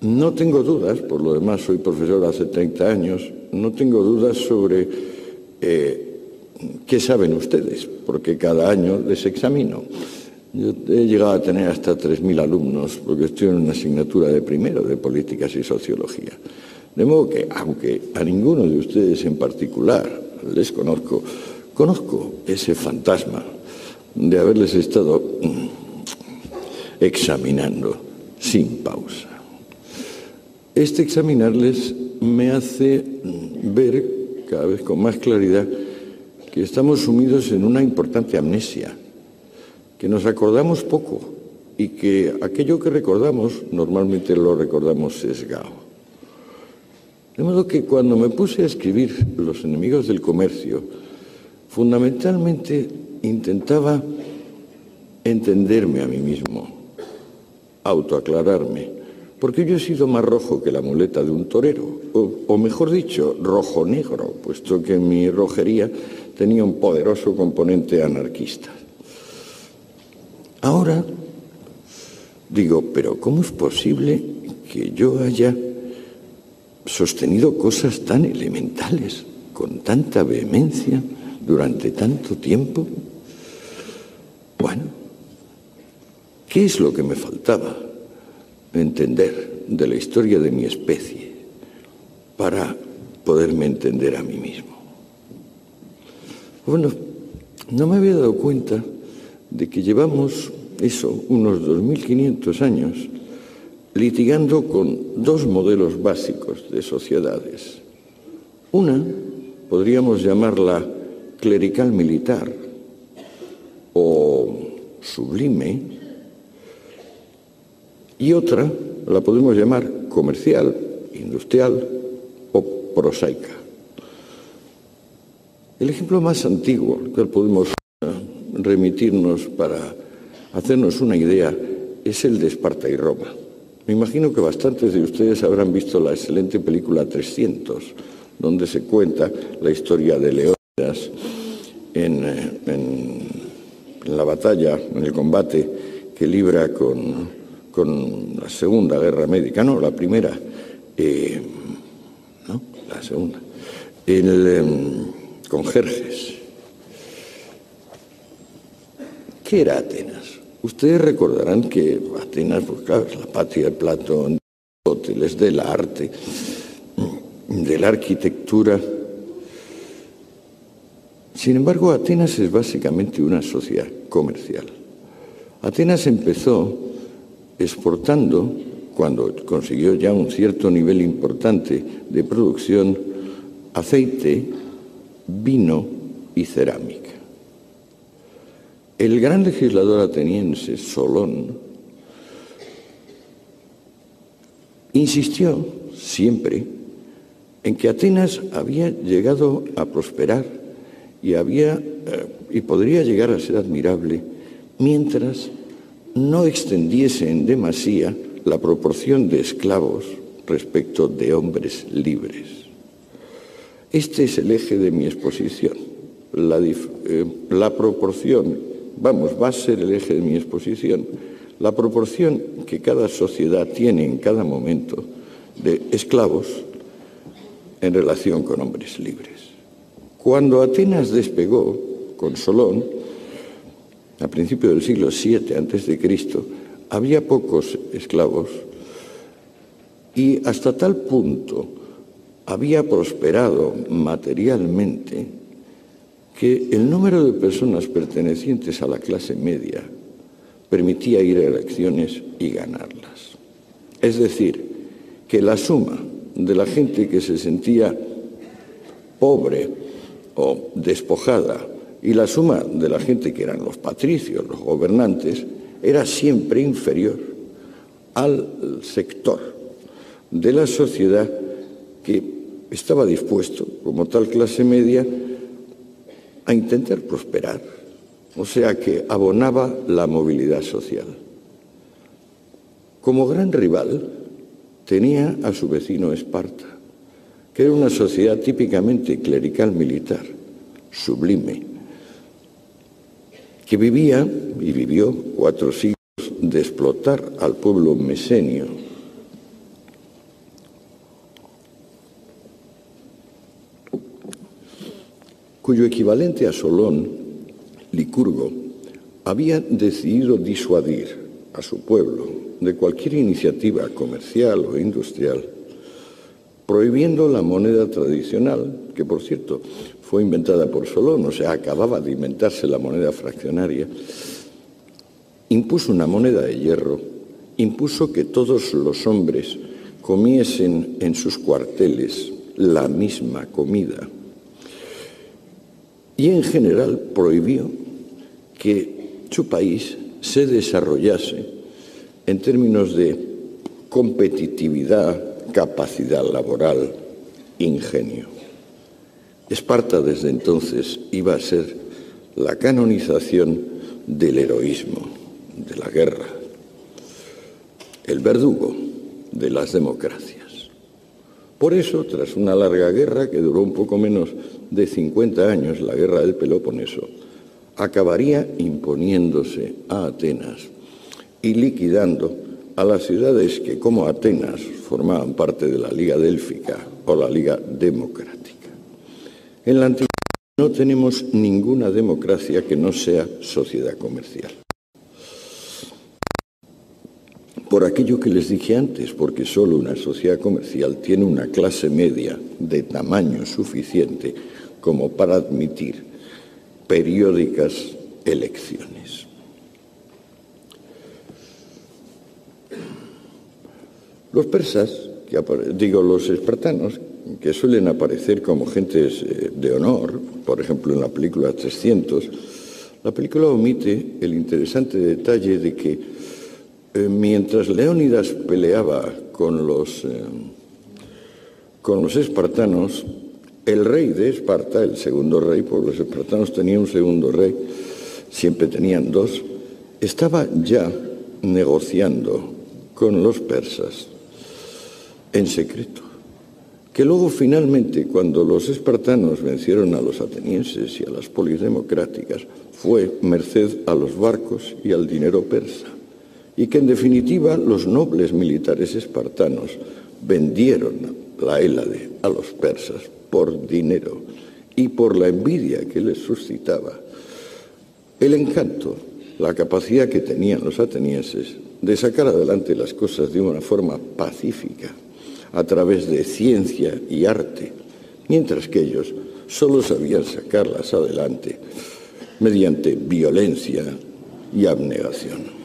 No tengo dudas, por lo demás soy profesor hace 30 años, no tengo dudas sobre qué saben ustedes, porque cada año les examino. Yo he llegado a tener hasta 3.000 alumnos, porque estoy en una asignatura de primero de Políticas y Sociología. De modo que, aunque a ninguno de ustedes en particular les conozco ese fantasma de haberles estado examinando sin pausa. Este examinarles me hace ver cada vez con más claridad que estamos sumidos en una importante amnesia, que nos acordamos poco y que aquello que recordamos normalmente lo recordamos sesgado. De modo que cuando me puse a escribir Los enemigos del comercio, fundamentalmente intentaba entenderme a mí mismo, autoaclararme, porque yo he sido más rojo que la muleta de un torero, o mejor dicho, rojo-negro, puesto que mi rojería tenía un poderoso componente anarquista. Ahora digo, pero ¿cómo es posible que yo haya sostenido cosas tan elementales, con tanta vehemencia, durante tanto tiempo? Bueno, ¿qué es lo que me faltaba entender de la historia de mi especie para poderme entender a mí mismo? Bueno, no me había dado cuenta de que llevamos unos 2.500 años litigando con dos modelos básicos de sociedades. Una podríamos llamarla clerical militar o sublime, y otra la podemos llamar comercial, industrial o prosaica. El ejemplo más antiguo al cual podemos remitirnos para hacernos una idea es el de Esparta y Roma. Me imagino que bastantes de ustedes habrán visto la excelente película 300, donde se cuenta la historia de Leónidas en la batalla, en el combate que libra con la Segunda Guerra Médica, no, la primera, no, la segunda, con Jerjes. ¿Qué era Atenas? Ustedes recordarán que Atenas, pues claro, es la patria de Platón, de Aristóteles, del arte, de la arquitectura. Sin embargo, Atenas es básicamente una sociedad comercial. Atenas empezó exportando, cuando consiguió ya un cierto nivel importante de producción, aceite, vino y cerámica. El gran legislador ateniense, Solón, insistió siempre en que Atenas había llegado a prosperar y podría llegar a ser admirable mientras no extendiese en demasía la proporción de esclavos respecto de hombres libres. Este es el eje de mi exposición. La proporción, va a ser el eje de mi exposición, la proporción que cada sociedad tiene en cada momento de esclavos en relación con hombres libres. Cuando Atenas despegó con Solón, a principios del siglo VII a.C., había pocos esclavos y hasta tal punto había prosperado materialmente que el número de personas pertenecientes a la clase media permitía ir a elecciones y ganarlas. Es decir, que la suma de la gente que se sentía pobre o despojada y la suma de la gente que eran los patricios, los gobernantes, era siempre inferior al sector de la sociedad que estaba dispuesto, como tal clase media, a intentar prosperar, o sea que abonaba la movilidad social. Como gran rival tenía a su vecino Esparta, que era una sociedad típicamente clerical militar, sublime, que vivía y vivió 4 siglos de explotar al pueblo mesenio cuyo equivalente a Solón, Licurgo, había decidido disuadir a su pueblo de cualquier iniciativa comercial o industrial, prohibiendo la moneda tradicional, que por cierto fue inventada por Solón, o sea, acababa de inventarse la moneda fraccionaria. Impuso una moneda de hierro, impuso que todos los hombres comiesen en sus cuarteles la misma comida y en general prohibió que su país se desarrollase en términos de competitividad, capacidad laboral, ingenio. Esparta desde entonces iba a ser la canonización del heroísmo, de la guerra, el verdugo de las democracias. Por eso, tras una larga guerra que duró un poco menos de 50 años, la guerra del Peloponeso, acabaría imponiéndose a Atenas y liquidando a las ciudades que, como Atenas, formaban parte de la Liga Délfica o la Liga Democrática. En la antigüedad no tenemos ninguna democracia que no sea sociedad comercial. Por aquello que les dije antes, porque solo una sociedad comercial tiene una clase media de tamaño suficiente como para admitir periódicas elecciones. Los persas, los espartanos, que suelen aparecer como gentes de honor, por ejemplo en la película 300, la película omite el interesante detalle de que mientras Leónidas peleaba con los espartanos, el rey de Esparta, el segundo rey, porque los espartanos tenían un segundo rey, siempre tenían dos, estaba ya negociando con los persas en secreto, que luego finalmente, cuando los espartanos vencieron a los atenienses y a las polis democráticas, fue merced a los barcos y al dinero persa, y que en definitiva los nobles militares espartanos vendieron la Hélade a los persas por dinero y por la envidia que les suscitaba el encanto, la capacidad que tenían los atenienses de sacar adelante las cosas de una forma pacífica, a través de ciencia y arte, mientras que ellos solo sabían sacarlas adelante mediante violencia y abnegación.